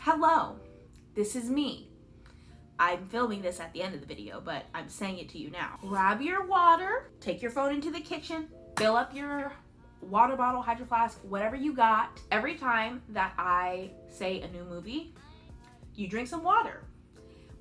Hello, this is me. I'm filming this at the end of the video, but I'm saying it to you now. Grab your water, take your phone into the kitchen, fill up your water bottle, hydro flask, whatever you got. Every time that I say a new movie, you drink some water.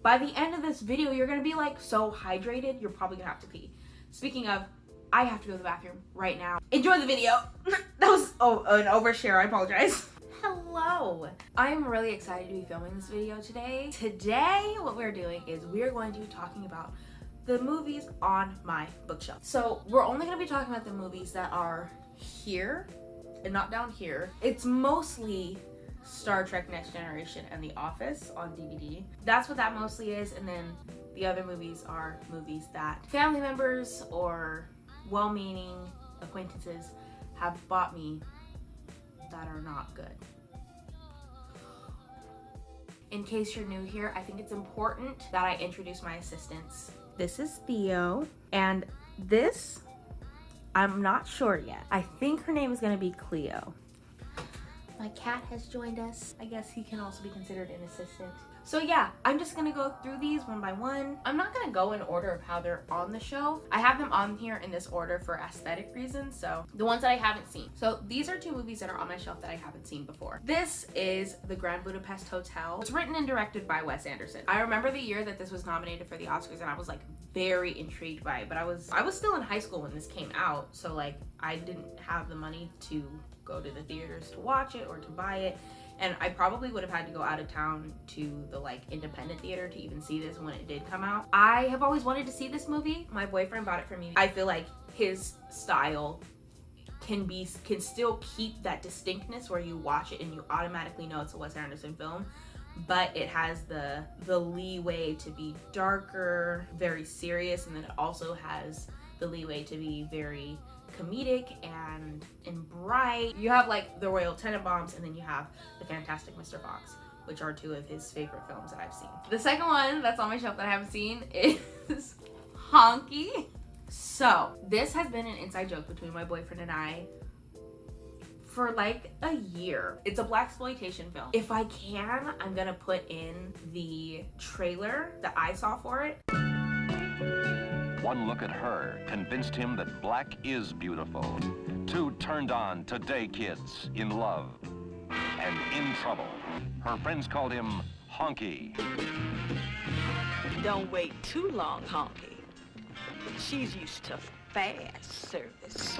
By the end of this video, you're gonna be like so hydrated, you're probably gonna have to pee. Speaking of, I have to go to the bathroom right now. Enjoy the video. That was an overshare, I apologize. Hello. I'm really excited to be filming this video today. Today, what we're doing is we're going to be talking about the movies on my bookshelf. So we're only gonna be talking about the movies that are here and not down here. It's mostly Star Trek Next Generation and The Office on DVD. That's what that mostly is. And then the other movies are movies that family members or well-meaning acquaintances have bought me that are not good. In case you're new here, I think it's important that I introduce my assistants. This is Theo, and this, I'm not sure yet. I think her name is gonna be Cleo. My cat has joined us. I guess he can also be considered an assistant. So yeah, I'm just gonna go through these one by one. I'm not gonna go in order of how they're on the show. I have them on here in this order for aesthetic reasons, so the ones that I haven't seen. So these are two movies that are on my shelf that I haven't seen before. This is The Grand Budapest Hotel. It's written and directed by Wes Anderson. I remember the year that this was nominated for the Oscars and I was like very intrigued by it, but I was still in high school when this came out, so like I didn't have the money to go to the theaters to watch it or to buy it. And I probably would have had to go out of town to the like independent theater to even see this when it did come out. I have always wanted to see this movie. My boyfriend bought it for me. I feel like his style can still keep that distinctness where you watch it and you automatically know it's a Wes Anderson film, but it has the leeway to be darker, very serious, and then it also has the leeway to be very comedic and bright. You have like the Royal Tenenbaums, and then you have the Fantastic Mr. Fox, which are two of his favorite films that I've seen. The second one that's on my shelf that I haven't seen is Honky. So this has been an inside joke between my boyfriend and I for like a year. It's a blaxploitation film. If I can, I'm gonna put in the trailer that I saw for it. One look at her convinced him that black is beautiful. Two turned on today kids in love and in trouble. Her friends called him Honky. Don't wait too long, Honky. She's used to fast service.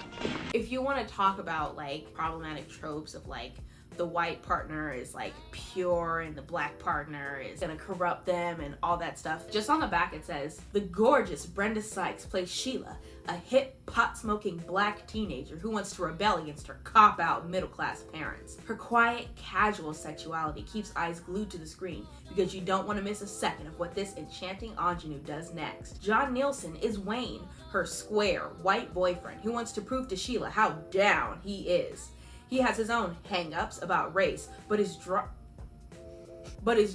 If you want to talk about like problematic tropes of like the white partner is like pure and the black partner is gonna corrupt them and all that stuff, just on the back it says, the gorgeous Brenda Sykes plays Sheila, a hip pot-smoking black teenager who wants to rebel against her cop-out middle-class parents. Her quiet, casual sexuality keeps eyes glued to the screen because you don't want to miss a second of what this enchanting ingenue does next. John Nielsen is Wayne, her square, white boyfriend who wants to prove to Sheila how down he is. He has his own hang-ups about race, but is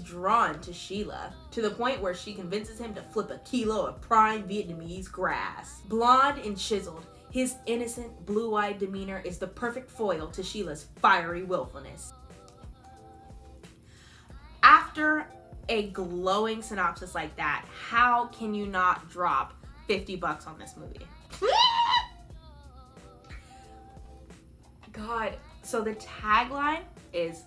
drawn to Sheila, to the point where she convinces him to flip a kilo of prime Vietnamese grass. Blonde and chiseled, his innocent, blue-eyed demeanor is the perfect foil to Sheila's fiery willfulness. After a glowing synopsis like that, how can you not drop $50 on this movie? God. So the tagline is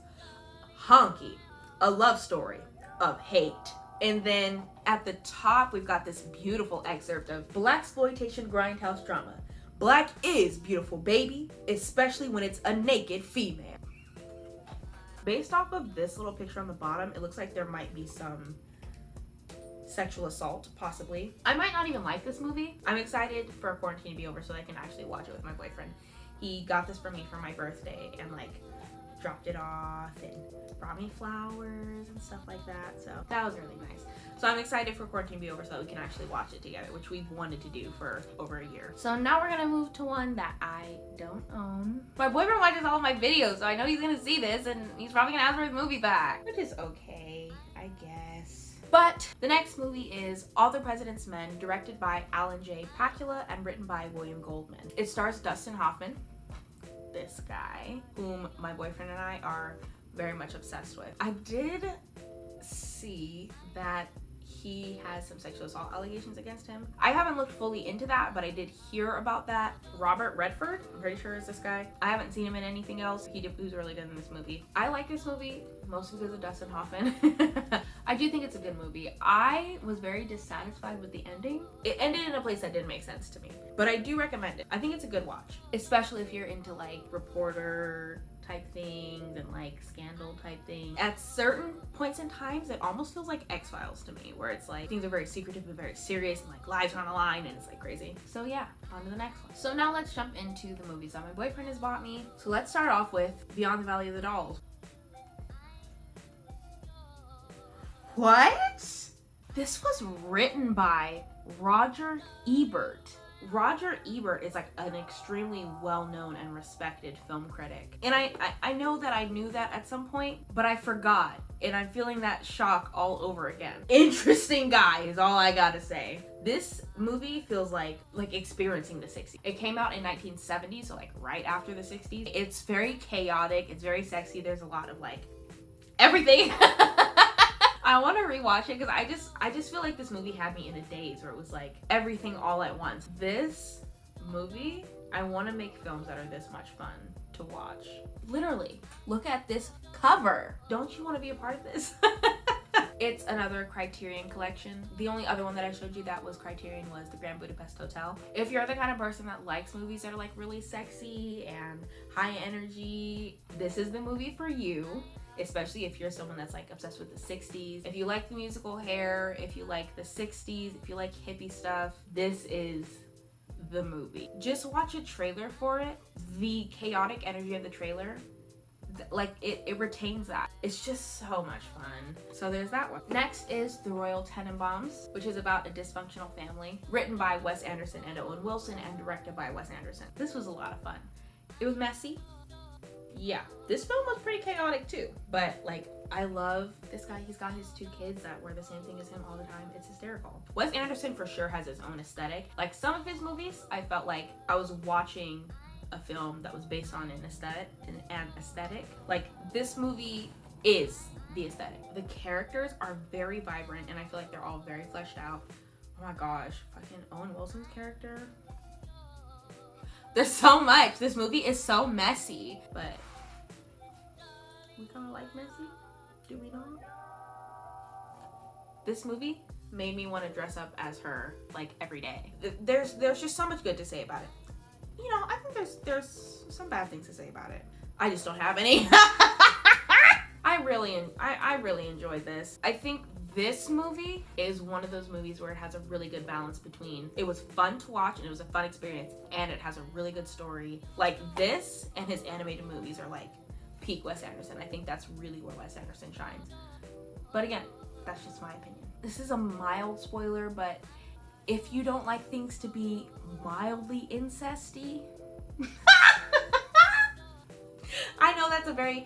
Honky, a love story of hate. And then at the top, we've got this beautiful excerpt of blaxploitation grindhouse drama. Black is beautiful, baby, especially when it's a naked female. Based off of this little picture on the bottom, it looks like there might be some sexual assault, possibly. I might not even like this movie. I'm excited for quarantine to be over so I can actually watch it with my boyfriend. He got this for me for my birthday and like dropped it off and brought me flowers and stuff like that. So that was really nice. So I'm excited for quarantine to be over so that we can actually watch it together, which we've wanted to do for over a year. So now we're gonna move to one that I don't own. My boyfriend watches all of my videos, so I know he's gonna see this and he's probably gonna ask for his movie back, which is okay, I guess. But the next movie is All the President's Men, directed by Alan J. Pakula and written by William Goldman. It stars Dustin Hoffman, this guy, whom my boyfriend and I are very much obsessed with. I did see that he has some sexual assault allegations against him. I haven't looked fully into that, but I did hear about that. Robert Redford, I'm pretty sure is this guy. I haven't seen him in anything else. He was really good in this movie. I like this movie mostly because of Dustin Hoffman. I do think it's a good movie. I was very dissatisfied with the ending. It ended in a place that didn't make sense to me, but I do recommend it. I think it's a good watch, especially if you're into like reporter type things and like scandal type things. At certain points in times, it almost feels like X-Files to me, where it's like things are very secretive and very serious and like lives are on the line and it's like crazy. So yeah, on to the next one. So now let's jump into the movies that my boyfriend has bought me. So let's start off with Beyond the Valley of the Dolls. What? This was written by Roger Ebert. Roger Ebert is like an extremely well-known and respected film critic. And I know that I knew that at some point, but I forgot. And I'm feeling that shock all over again. Interesting guy is all I gotta say. This movie feels like experiencing the 60s. It came out in 1970, so like right after the 60s. It's very chaotic. It's very sexy. There's a lot of like everything. I want to rewatch it because I just feel like this movie had me in a daze where it was like everything all at once. This movie, I want to make films that are this much fun to watch. Literally, look at this cover. Don't you want to be a part of this? It's another Criterion collection. The only other one that I showed you that was Criterion was the Grand Budapest Hotel. If you're the kind of person that likes movies that are like really sexy and high energy, this is the movie for you. Especially if you're someone that's like obsessed with the 60s. If you like the musical hair, if you like the 60s, if you like hippie stuff, this is the movie. Just watch a trailer for it. The chaotic energy of the trailer, like it retains that. It's just so much fun. So there's that one. Next is The Royal Tenenbaums, which is about a dysfunctional family, written by Wes Anderson and Owen Wilson and directed by Wes Anderson. This was a lot of fun. It was messy. Yeah, this film was pretty chaotic too, but like I love this guy. He's got his 2 kids that wear the same thing as him all the time. It's hysterical. Wes Anderson for sure has his own aesthetic. Like some of his movies, I felt like I was watching a film that was based on an aesthetic. Like this movie is the aesthetic. The characters are very vibrant and I feel like they're all very fleshed out. Oh my gosh, fucking Owen Wilson's character. There's so much. This movie is so messy, but we kind of like messy. Do we not? This movie made me want to dress up as her like every day. There's just so much good to say about it. You know, I think there's some bad things to say about it. I just don't have any. I really enjoyed this. I think this movie is one of those movies where it has a really good balance between it was fun to watch and it was a fun experience and it has a really good story. Like this and his animated movies are like peak Wes Anderson. I think that's really where Wes Anderson shines. But again, that's just my opinion. This is a mild spoiler, but if you don't like things to be mildly incesty, I know that's a very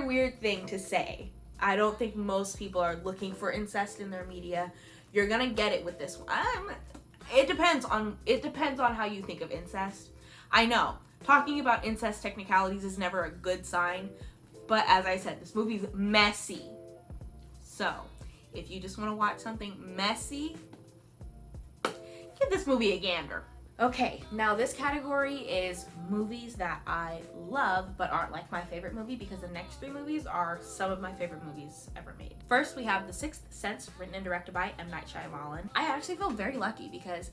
weird thing to say. I don't think most people are looking for incest in their media. You're gonna get it with this one. It depends on how you think of incest. I know talking about incest technicalities is never a good sign, but as I said, this movie's messy. So if you just want to watch something messy, give this movie a gander. Okay, now this category is movies that I love but aren't like my favorite movie, because the next 3 movies are some of my favorite movies ever made. First, we have The Sixth Sense, written and directed by M. Night Shyamalan. I actually feel very lucky because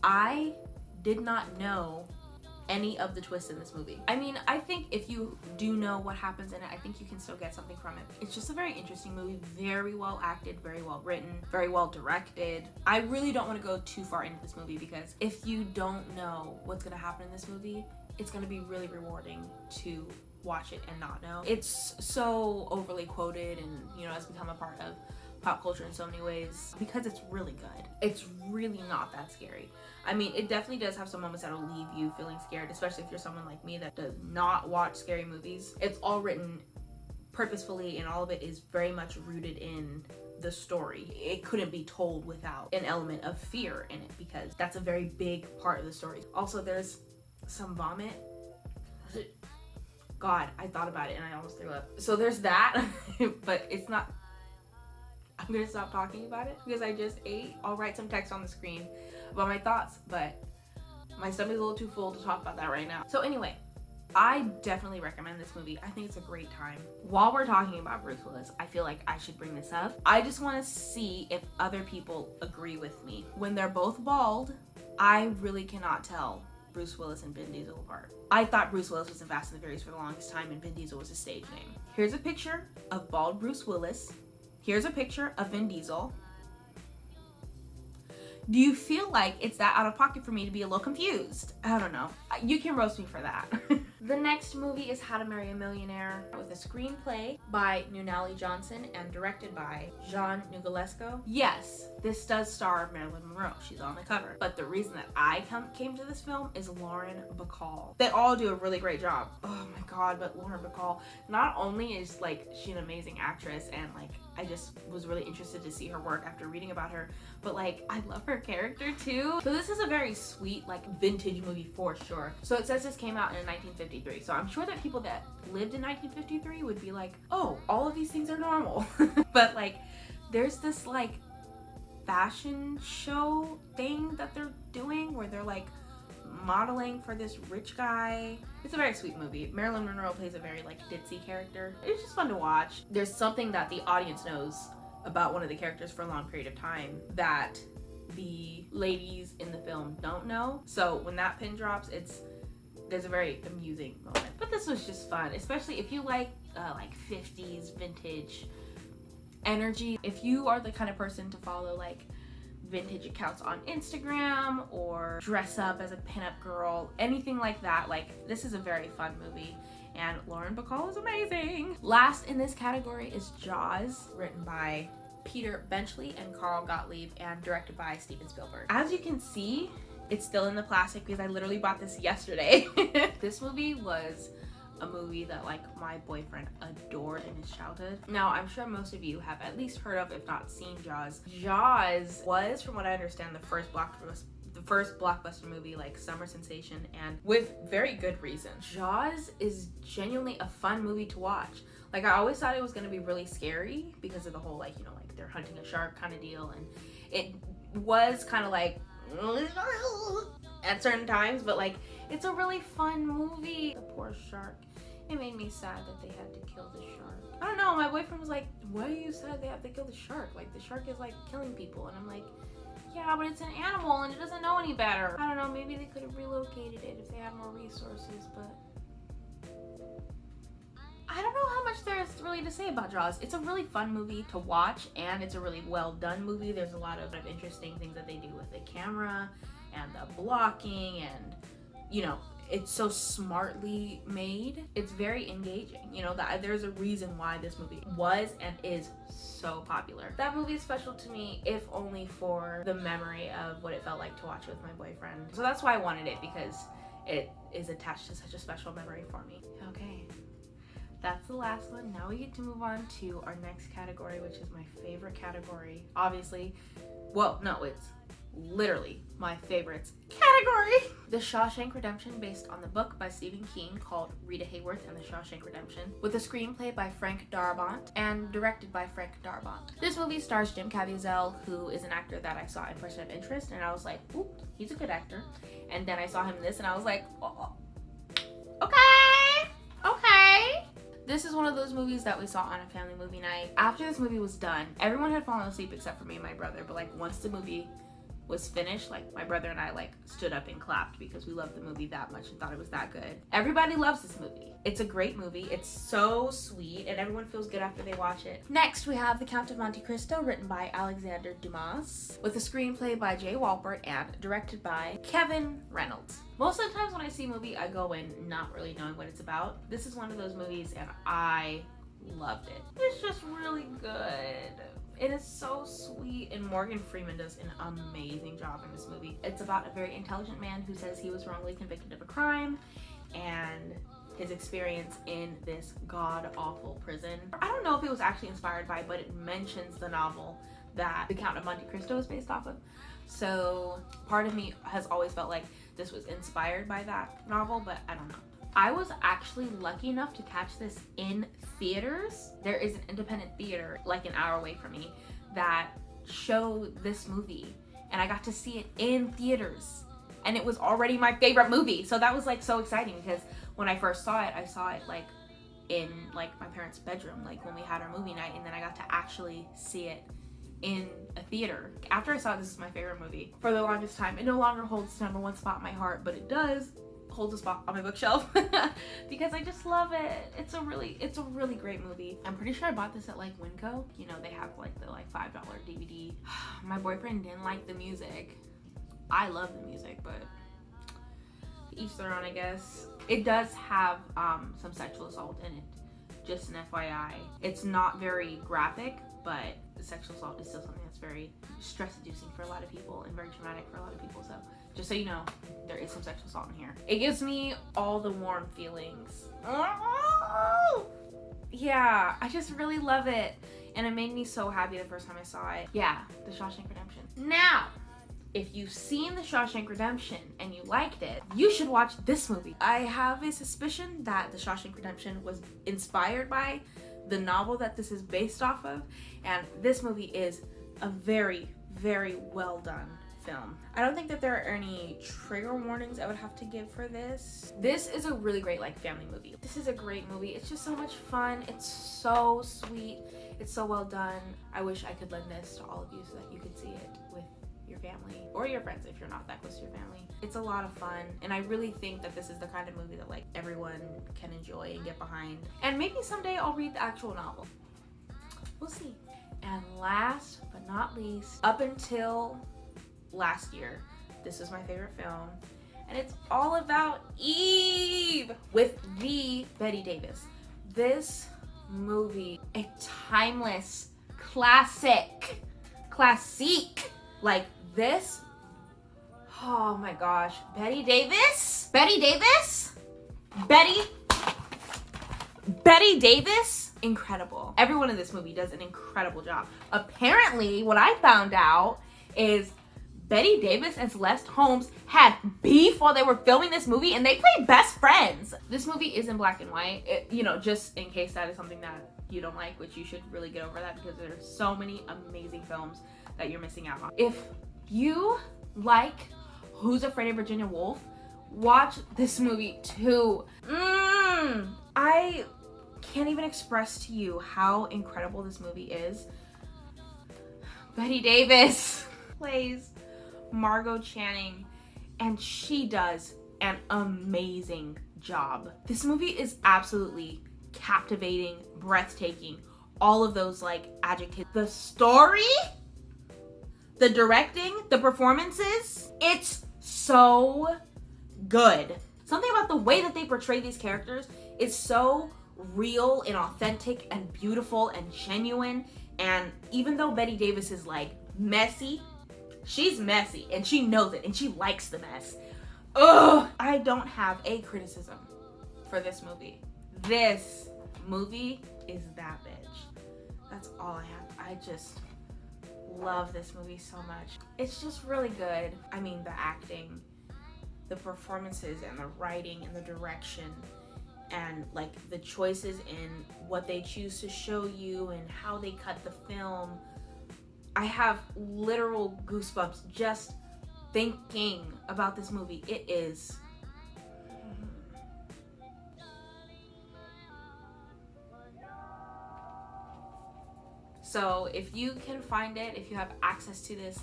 I did not know any of the twists in this movie. I mean, I think if you do know what happens in it, I think you can still get something from it. It's just a very interesting movie, very well acted, very well written, very well directed. I really don't want to go too far into this movie because if you don't know what's going to happen in this movie, it's going to be really rewarding to watch it and not know. It's so overly quoted and, you know, has become a part of pop culture in so many ways because it's really good. It's really not that scary. I mean, it definitely does have some moments that'll leave you feeling scared, especially if you're someone like me that does not watch scary movies. It's all written purposefully and all of it is very much rooted in the story. It couldn't be told without an element of fear in it because that's a very big part of the story. Also, there's some vomit. God, I thought about it and I almost threw up. So there's that, but it's not, I'm gonna stop talking about it because I just ate. I'll write some text on the screen about my thoughts, but my stomach's a little too full to talk about that right now. So anyway, I definitely recommend this movie. I think it's a great time. While we're talking about Bruce Willis, I feel like I should bring this up. I just want to see if other people agree with me. When they're both bald, I really cannot tell Bruce Willis and Vin Diesel apart. I thought Bruce Willis was in Fast and the Furious for the longest time and Vin Diesel was a stage name. Here's a picture of bald Bruce Willis. Here's a picture of Vin Diesel. Do you feel like it's that out of pocket for me to be a little confused? I don't know. You can roast me for that. The next movie is How to Marry a Millionaire, with a screenplay by Nunnally Johnson and directed by Jean Nougulesco. Yes, this does star Marilyn Monroe. She's on the cover. But the reason that I came to this film is Lauren Bacall. They all do a really great job. Oh my God, but Lauren Bacall, not only is like she an amazing actress and like I just was really interested to see her work after reading about her, but like I love her character too. So this is a very sweet like vintage movie for sure. So it says this came out in 1953. So I'm sure that people that lived in 1953 would be like, oh, all of these things are normal. But like there's this like fashion show thing that they're doing where they're like modeling for this rich guy. It's a very sweet movie. Marilyn Monroe plays a very like ditzy character. It's just fun to watch. There's something that the audience knows about one of the characters for a long period of time that the ladies in the film don't know. So when that pin drops, there's a very amusing moment. But this was just fun, especially if you like 50s vintage energy. If you are the kind of person to follow like vintage accounts on Instagram or dress up as a pinup girl, anything like that, like this is a very fun movie and Lauren Bacall is amazing. Last in this category is Jaws, written by Peter Benchley and Carl Gottlieb and directed by Steven Spielberg. As you can see, it's still in the plastic because I literally bought this yesterday. This movie was a movie that like my boyfriend adored in his childhood. Now I'm sure most of you have at least heard of, if not seen, Jaws. Jaws was, from what I understand, the first blockbuster movie, like summer sensation, and with very good reason. Jaws is genuinely a fun movie to watch. Like I always thought it was gonna be really scary because of the whole like they're hunting a shark kind of deal, and it was kind of like at certain times, but like it's a really fun movie. The poor shark. It made me sad that they had to kill the shark. I don't know, my boyfriend was like, why are you sad they have to kill the shark? Like the shark is like killing people. And I'm like, yeah, but it's an animal and it doesn't know any better. I don't know, maybe they could have relocated it if they had more resources, but I don't know how much there's really to say about Jaws. It's a really fun movie to watch and it's a really well done movie. There's a lot of interesting things that they do with the camera and the blocking, and it's so smartly made. It's very engaging. That there's a reason why this movie was and is so popular. That movie is special to me, if only for the memory of what it felt like to watch it with my boyfriend. So that's why I wanted it, because it is attached to such a special memory for me. Okay, that's the last one. Now we get to move on to our next category, which is my favorite category. Obviously, well, no, it's literally my favorites category. The Shawshank Redemption, based on the book by Stephen King called Rita Hayworth and the Shawshank Redemption, with a screenplay by Frank Darabont and directed by Frank Darabont. This movie stars Jim Caviezel, who is an actor that I saw in Person of Interest, and I was like, ooh, he's a good actor. And then I saw him in this and I was like, oh, okay. This is one of those movies that we saw on a family movie night. After this movie was done, everyone had fallen asleep except for me and my brother, but like once the movie was finished, like my brother and I like stood up and clapped because we loved the movie that much and thought it was that good. Everybody loves this movie. It's a great movie. It's so sweet and everyone feels good after they watch it. Next, we have The Count of Monte Cristo, written by Alexander Dumas, with a screenplay by Jay Walpert and directed by Kevin Reynolds. Most of the times when I see a movie, I go in not really knowing what it's about. This is one of those movies and I loved it. It's just really good. It is so sweet, and Morgan Freeman does an amazing job in this movie. It's about a very intelligent man who says he was wrongly convicted of a crime and his experience in this god-awful prison. I don't know if it was actually inspired by, but it mentions the novel that The Count of Monte Cristo is based off of. So part of me has always felt like this was inspired by that novel, but I don't know. I was actually lucky enough to catch this in theaters. There is an independent theater like an hour away from me that showed this movie, and I got to see it in theaters, and it was already my favorite movie. So that was like so exciting, because when I first saw it, I saw it like in like my parents' bedroom, like when we had our movie night, and then I got to actually see it in a theater. After I saw it, this is my favorite movie for the longest time. It no longer holds number one spot in my heart, but it does hold a spot on my bookshelf because I just love it. It's a really great movie. I'm pretty sure I bought this at like Winco. You know, they have like the like $5 DVD. My boyfriend didn't like the music. I love the music, but each their own, I guess. It does have some sexual assault in it, just an FYI. It's not very graphic, but the sexual assault is still something that's very stress-inducing for a lot of people and very traumatic for a lot of people. So just so you know, there is some sexual assault in here. It gives me all the warm feelings. Oh! Yeah, I just really love it. And it made me so happy the first time I saw it. Yeah, The Shawshank Redemption. Now, if you've seen The Shawshank Redemption and you liked it, you should watch this movie. I have a suspicion that The Shawshank Redemption was inspired by the novel that this is based off of, and this movie is a very, very well done film. I don't think that there are any trigger warnings I would have to give for this. This is a really great like family movie. This is a great movie. It's just so much fun. It's so sweet. It's so well done. I wish I could lend this to all of you so that you could see it with your family or your friends if you're not that close to your family. It's a lot of fun, and I really think that this is the kind of movie that like everyone can enjoy and get behind. And maybe someday I'll read the actual novel. We'll see. And last but not least, up until last year, this is my favorite film, and it's all about Eve with the Bette Davis. This movie, a timeless classic, like this. Oh my gosh, Bette Davis, incredible. Everyone in this movie does an incredible job. Apparently, what I found out is Bette Davis and Celeste Holmes had beef while they were filming this movie, and they played best friends. This movie is in black and white, you know, just in case that is something that you don't like, which you should really get over that, because there's so many amazing films that you're missing out on. If you like Who's Afraid of Virginia Woolf, watch this movie too. I can't even express to you how incredible this movie is. Bette Davis plays Margot Channing, and she does an amazing job. This movie is absolutely captivating, breathtaking, all of those like adjectives. The story, the directing, the performances, it's so good. Something about the way that they portray these characters is so real and authentic and beautiful and genuine. And even though Bette Davis is like messy, she's messy and she knows it and she likes the mess. Ugh, I don't have a criticism for this movie. This movie is that bitch. That's all I have. I just love this movie so much. It's just really good. I mean, the acting, the performances, and the writing and the direction, and like the choices in what they choose to show you and how they cut the film. I have literal goosebumps just thinking about this movie. It is so if you can find it, if you have access to this,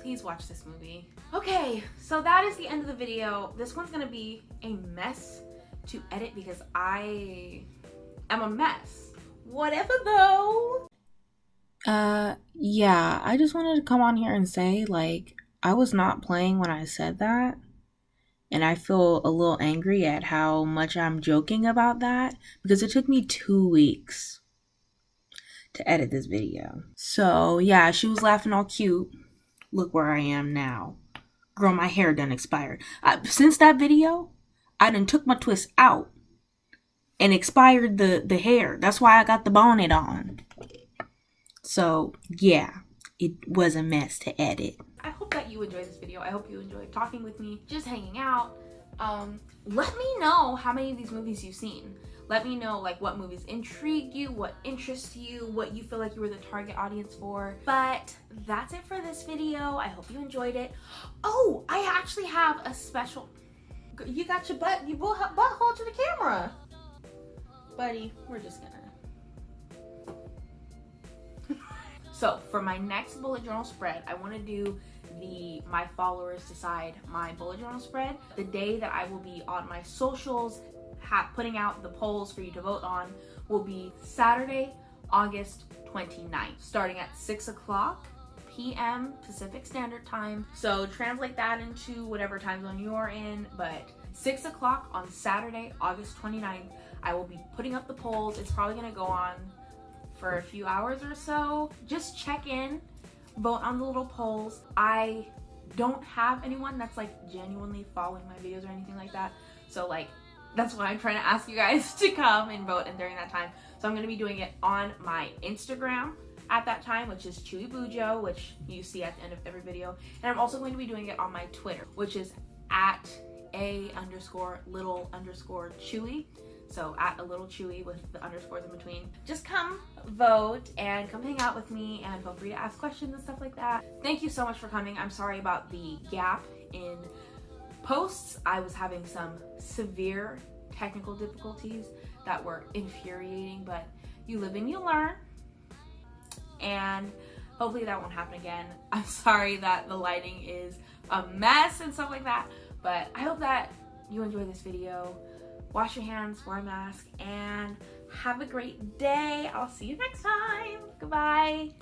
please watch this movie. Okay, so that is the end of the video. This one's gonna be a mess to edit because I am a mess. Whatever though. Yeah, I just wanted to come on here and say, like, I was not playing when I said that. And I feel a little angry at how much I'm joking about that, because it took me 2 weeks to edit this video. So yeah, she was laughing all cute. Look where I am now. Girl, my hair done expired. Since that video, I done took my twist out and expired the hair. That's why I got the bonnet on. So yeah, it was a mess to edit. I hope that you enjoyed this video. I hope you enjoyed talking with me, just hanging out, Let me know how many of these movies you've seen. Let me know like what movies intrigue you, what interests you, what you feel like you were the target audience for. But that's it for this video. I hope you enjoyed it. Oh, I actually have a special... You got your butt hold to the camera. Buddy, we're just gonna... So for my next bullet journal spread, I want to do the My Followers Decide my bullet journal spread. The day that I will be on my socials putting out the polls for you to vote on will be Saturday, August 29th, starting at 6 o'clock p.m. Pacific Standard Time. So translate that into whatever time zone you're in, but 6 o'clock on Saturday, August 29th, I will be putting up the polls. It's probably gonna go on for a few hours or so. Just check in, vote on the little polls. I don't have anyone that's like genuinely following my videos or anything like that. So like, that's why I'm trying to ask you guys to come and vote during that time. So I'm gonna be doing it on my Instagram at that time, which is Chewy Bujo, which you see at the end of every video. And I'm also going to be doing it on my Twitter, which is at @a_little_Chewy. So at a little Chewy with the underscores in between. Just come vote and come hang out with me, and feel free to ask questions and stuff like that. Thank you so much for coming. I'm sorry about the gap in posts. I was having some severe technical difficulties that were infuriating, but you live and you learn, and hopefully that won't happen again. I'm sorry that the lighting is a mess and stuff like that, but I hope that you enjoy this video. Wash your hands, wear a mask, and have a great day. I'll see you next time. Goodbye.